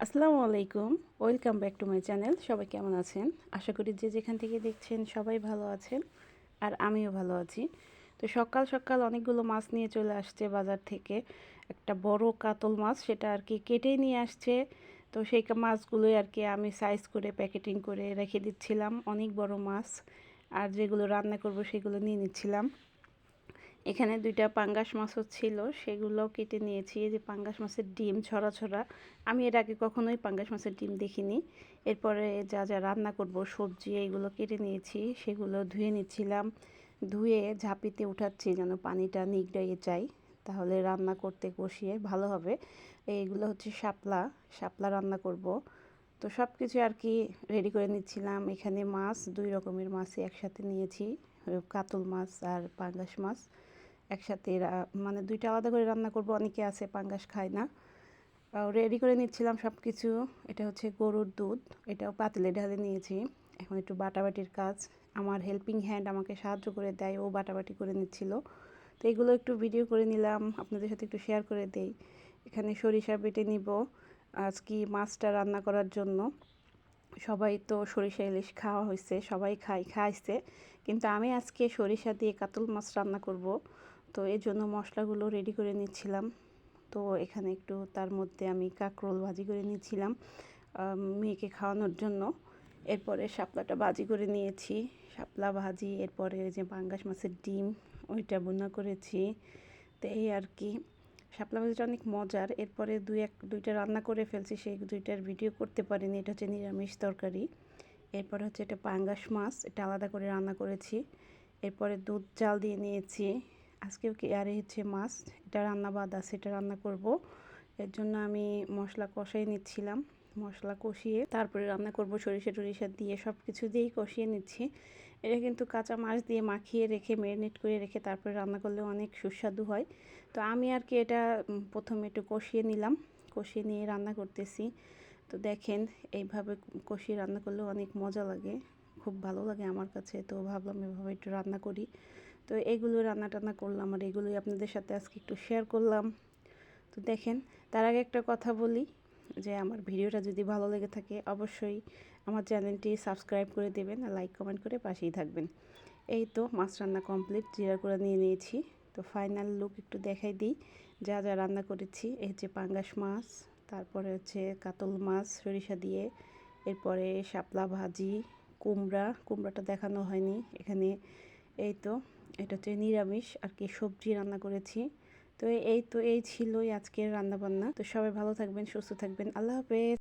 আসসালামু আলাইকুম। Welcome back to my channel. সবাই কেমন আছেন? আশা করি যে যেখান থেকে দেখছেন সবাই ভালো আছেন আর আমিও ভালো আছি। তো সকাল সকাল অনেকগুলো মাছ নিয়ে চলে আসছে বাজার থেকে। একটা বড় কাতল মাছ, সেটা আর কি কেটেই নিয়ে আসছে। তো সেই মাছগুলোই আর কি আমি সাইজ করে প্যাকেটিং করে রেখে দিচ্ছিলাম। অনেক বড় মাছ, আর যেগুলো রান্না করব সেগুলো নিয়ে নিচ্ছিলাম। এখানে দুইটা পাঙ্গাস মাছও ছিল, সেগুলোও কেটে নিয়েছি। এই যে পাঙ্গাস মাছের ডিম ছড়া ছড়া, আমি এর আগে কখনোই পাঙ্গাস মাছের ডিম দেখিনি। এরপরে যা যা রান্না করব সবজি এইগুলো কেটে নিয়েছি, সেগুলো ধুয়ে নিচ্ছিলাম। ধুয়ে ঝাঁপিতে উঠাচ্ছি যেন পানিটা নিগড়াইয়ে যায়, তাহলে রান্না করতে কষিয়ে ভালো হবে। এইগুলো হচ্ছে শাপলা, শাপলা রান্না করব। তো সব কিছু আর কি রেডি করে নিচ্ছিলাম। এখানে মাছ দুই রকমের মাছই একসাথে নিয়েছি, কাতল মাছ আর পাঙ্গাস মাছ একসাথে। মানে দুইটা আলাদা করে রান্না করব, অনেকে আছে পাঙ্গাস খায় না। রেডি করে নিচ্ছিলাম সব কিছু। এটা হচ্ছে গরুর দুধ, এটাও পাতিলে ঢালে নিয়েছি। এখন একটু বাটাবাটির কাজ, আমার হেল্পিং হ্যান্ড আমাকে সাহায্য করে দেয়, ও বাটাবাটি করে নিচ্ছিল। তো এগুলো একটু ভিডিও করে নিলাম, আপনাদের সাথে একটু শেয়ার করে দেই। এখানে সরিষা বেটে নিব আজকে মাছটা রান্না করার জন্য। সবাই তো সরিষা ইলিশ খাওয়া হয়েছে, সবাই খাইছে, কিন্তু আমি আজকে সরিষা দিয়ে কাতল মাছ রান্না করব। তো এই জন্য মশলাগুলো রেডি করে নিচ্ছিলাম। তো এখানে একটু তার মধ্যে আমি কাঁকরোল ভাজি করে নিচ্ছিলাম মেয়েকে খাওয়ানোর জন্য। এরপরে শাপলাটা ভাজি করে নিয়েছি, শাপলা ভাজি। এরপরে ওই যে পাঙ্গাস মাছের ডিম, ওইটা ভুনা করেছি। তো এই আর কি, শাপলা ভাজিটা অনেক মজার। এরপরে দুইটা রান্না করে ফেলছি, সেই দুইটার ভিডিও করতে পারিনি। এটা হচ্ছে নিরামিষ তরকারি। এরপরে হচ্ছে এটা পাঙ্গাস মাছ, এটা আলাদা করে রান্না করেছি। এরপরে দুধ জাল দিয়ে নিয়েছি। আজকেও কি আর হচ্ছে মাছ, এটা রান্না বাদ আছে, এটা রান্না করব। এর জন্য আমি মশলা কষাই নিচ্ছিলাম। মশলা কষিয়ে তারপরে রান্না করব, সরিষা টরিষা দিয়ে সব কিছু দিয়েই কষিয়ে নিচ্ছি। এটা কিন্তু কাঁচা মাছ দিয়ে মাখিয়ে রেখে ম্যারিনেট করে রেখে তারপরে রান্না করলে অনেক সুস্বাদু হয়। তো আমি আর কি এটা প্রথমে একটু কষিয়ে নিলাম, কষিয়ে নিয়ে রান্না করতেছি। তো দেখেন, এইভাবে কষিয়ে রান্না করলে অনেক মজা লাগে, খুব ভালো লাগে আমার কাছে। তো ভাবলাম এভাবে একটু রান্না করি। তো এগুলো রান্না টান্না করলাম, আর এগুলোই আপনাদের সাথে আজকে একটু শেয়ার করলাম। তো দেখেন, তার আগে একটা কথা বলি, যে আমার ভিডিওটা যদি ভালো লেগে থাকে অবশ্যই আমার চ্যানেলটি সাবস্ক্রাইব করে দেবেন, আর লাইক কমেন্ট করে পাশেই থাকবেন। এই তো মাছ রান্না কমপ্লিট, জিরা করে নিয়ে নিয়েছি। তো ফাইনাল লুক একটু দেখাই দিই যা যা রান্না করেছি। এই হচ্ছে পাঙ্গাস মাছ, তারপরে হচ্ছে কাতল মাছ সরিষা দিয়ে, এরপরে শাপলা ভাজি, কুমড়াটা দেখানো হয়নি এখানে। এই তো, এটা হচ্ছে নিরামিষ আর কি, সবজি রান্না করেছি। তো এই ছিলই আজকের রান্না বান্না। তো সবাই ভালো থাকবেন, সুস্থ থাকবেন। আল্লাহ হাফেজ।